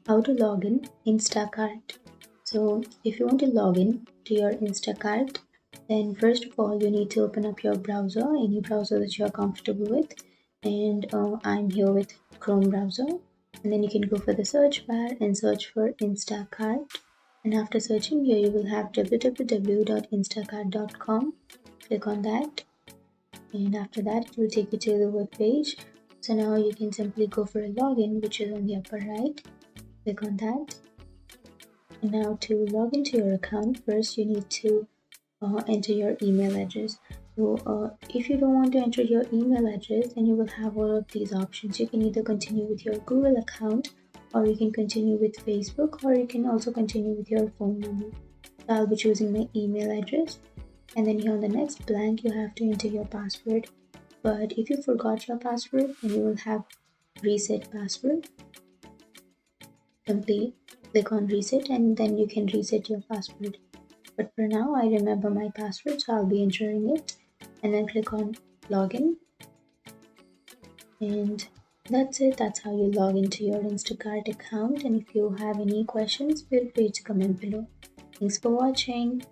How to log in Instacart. So if you want to log in to your Instacart, then first of all you need to open up your browser, any browser that you are comfortable with, and I'm here with Chrome browser. And then you can go for the search bar and search for Instacart, and after searching here you will have www.instacart.com. Click on that, and after that it will take you to the web page. So now you can simply go for a login, which is on the upper right. Click on that. And now to log into your account, first you need to enter your email address. So if you don't want to enter your email address, then you will have all of these options. You can either continue with your Google account, or you can continue with Facebook, or you can also continue with your phone number. So I'll be choosing my email address, and then here on the next blank you have to enter your password. But if you forgot your password, then you will have reset password. Simply click on reset and then you can reset your password. But for now I remember my password, so I'll be entering it, and then click on login. And that's it. That's how you log into your Instacart account. And if you have any questions, feel free to comment below. Thanks for watching.